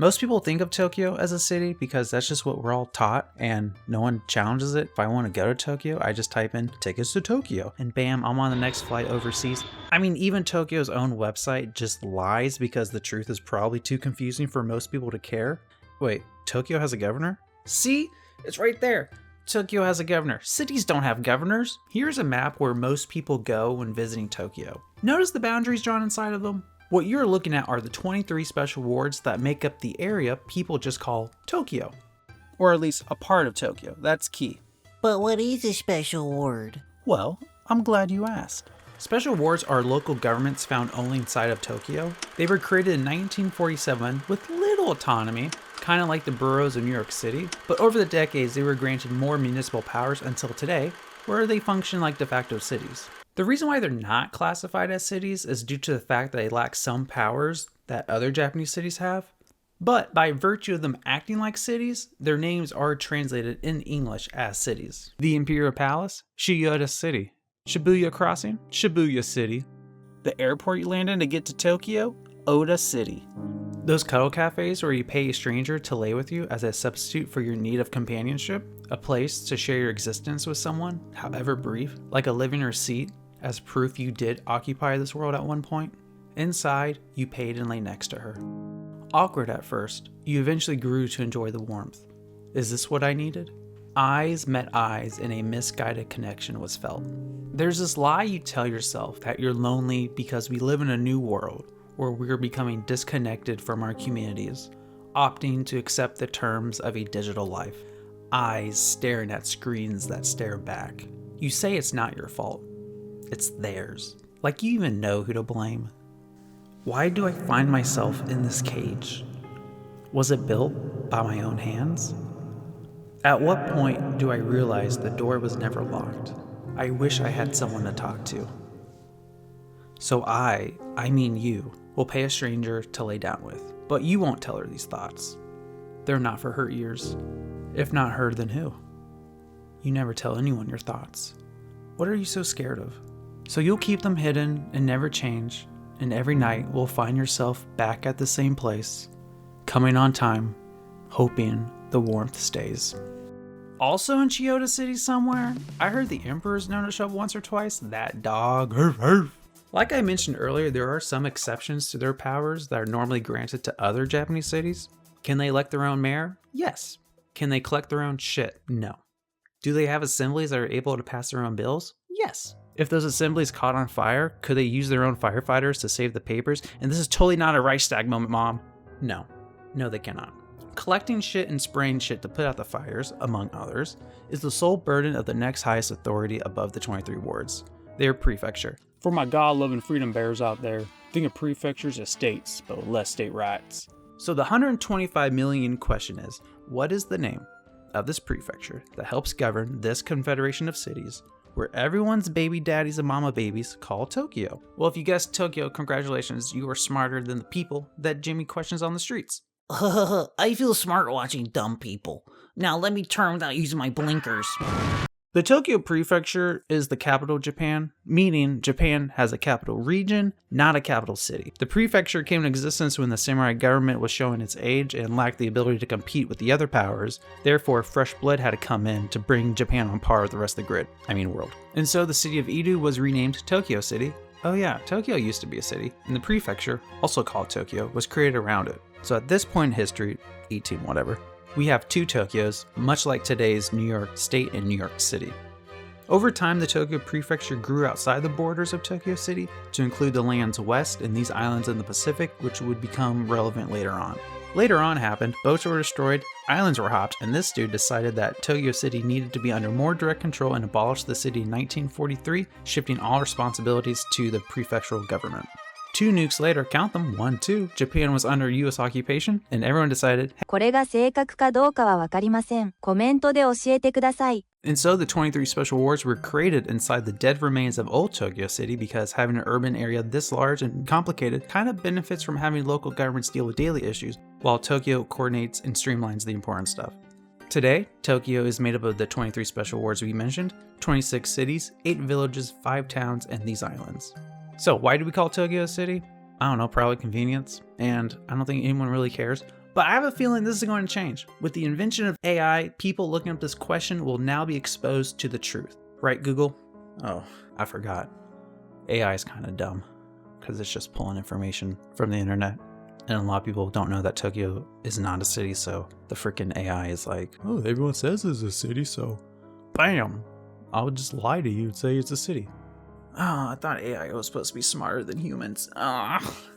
Most people think of Tokyo as a city because that's just what we're all taught and no one challenges it. If I want to go to Tokyo, I just type in tickets to Tokyo and bam, I'm on the next flight overseas. I mean, even Tokyo's own website just lies because the truth is probably too confusing for most people to care. Wait, Tokyo has a governor? See? It's right there. Tokyo has a governor. Cities don't have governors. Here's a map where most people go when visiting Tokyo. Notice the boundaries drawn inside of them? What you're looking at are the 23 special wards that make up the area people just call Tokyo. Or at least a part of Tokyo. That's key. But what is a special ward? Well, I'm glad you asked. Special wards are local governments found only inside of Tokyo. They were created in 1947 with little autonomy, kind of like the boroughs of New York City, but over the decades they were granted more municipal powers until today, where they function like de facto cities. The reason why they're not classified as cities is due to the fact that they lack some powers that other Japanese cities have. But by virtue of them acting like cities, their names are translated in English as cities. The Imperial Palace, Shiyoda City. Shibuya Crossing, Shibuya City. The airport you land in to get to Tokyo, Oda City. Those cuddle cafes where you pay a stranger to lay with you as a substitute for your need of companionship, a place to share your existence with someone, however brief, like a living receipt, as proof you did occupy this world at one point. Inside, you paid and lay next to her. Awkward at first, you eventually grew to enjoy the warmth. Is this what I needed? Eyes met eyes and a misguided connection was felt. There's this lie you tell yourself that you're lonely because we live in a new world where we're becoming disconnected from our communities, opting to accept the terms of a digital life. Eyes staring at screens that stare back. You say it's not your fault. It's theirs. Like you even know who to blame. Why do I find myself in this cage? Was it built by my own hands? At what point do I realize the door was never locked? I wish I had someone to talk to. So I mean you, will pay a stranger to lay down with, but you won't tell her these thoughts. They're not for her ears. If not her, then who? You never tell anyone your thoughts. What are you so scared of? So you'll keep them hidden and never change, and every night will find yourself back at the same place, coming on time, hoping the warmth stays. Also in Chiyoda City somewhere, I heard the Emperor's known to show up once or twice. That dog. Herf, herf. Like I mentioned earlier, there are some exceptions to their powers that are normally granted to other Japanese cities. Can they elect their own mayor? Yes. Can they collect their own shit? No. Do they have assemblies that are able to pass their own bills? Yes. If those assemblies caught on fire, could they use their own firefighters to save the papers? And this is totally not a Reichstag moment, Mom. No. No, they cannot. Collecting shit and spraying shit to put out the fires, among others, is the sole burden of the next highest authority above the 23 wards, their prefecture. For my God-loving freedom bears out there, think of prefectures as states, but with less state rights. So the 125 million question is, what is the name of this prefecture that helps govern this confederation of cities where everyone's baby daddies and mama babies call Tokyo? Well, if you guessed Tokyo, congratulations, you are smarter than the people that Jimmy questions on the streets. I feel smart watching dumb people. Now let me turn without using my blinkers. The Tokyo Prefecture is the capital of Japan, meaning Japan has a capital region, not a capital city. The prefecture came into existence when the samurai government was showing its age and lacked the ability to compete with the other powers. Therefore, fresh blood had to come in to bring Japan on par with the rest of the world. And so the city of Edo was renamed Tokyo City. Oh yeah, Tokyo used to be a city, and the prefecture, also called Tokyo, was created around it. So at this point in history, 18 whatever, we have two Tokyos, much like today's New York State and New York City. Over time, the Tokyo Prefecture grew outside the borders of Tokyo City to include the lands west and these islands in the Pacific, which would become relevant later on. Later on happened, boats were destroyed, islands were hopped, and this dude decided that Tokyo City needed to be under more direct control and abolished the city in 1943, shifting all responsibilities to the prefectural government. 2 nukes later, count them, 1, 2, Japan was under US occupation, and everyone decided, これが正確かどうかはわかりません。コメントで教えてください。 And so the 23 special wards were created inside the dead remains of old Tokyo City because having an urban area this large and complicated kind of benefits from having local governments deal with daily issues, while Tokyo coordinates and streamlines the important stuff. Today, Tokyo is made up of the 23 special wards we mentioned, 26 cities, 8 villages, 5 towns, and these islands. So why do we call Tokyo a city? I don't know, probably convenience, and I don't think anyone really cares. But I have a feeling this is going to change. With the invention of AI, people looking up this question will now be exposed to the truth. Right, Google? Oh, I forgot. AI is kind of dumb because it's just pulling information from the internet. And a lot of people don't know that Tokyo is not a city, so the freaking AI is like, oh, everyone says it's a city, so bam! I'll just lie to you and say it's a city. Oh, I thought AI was supposed to be smarter than humans.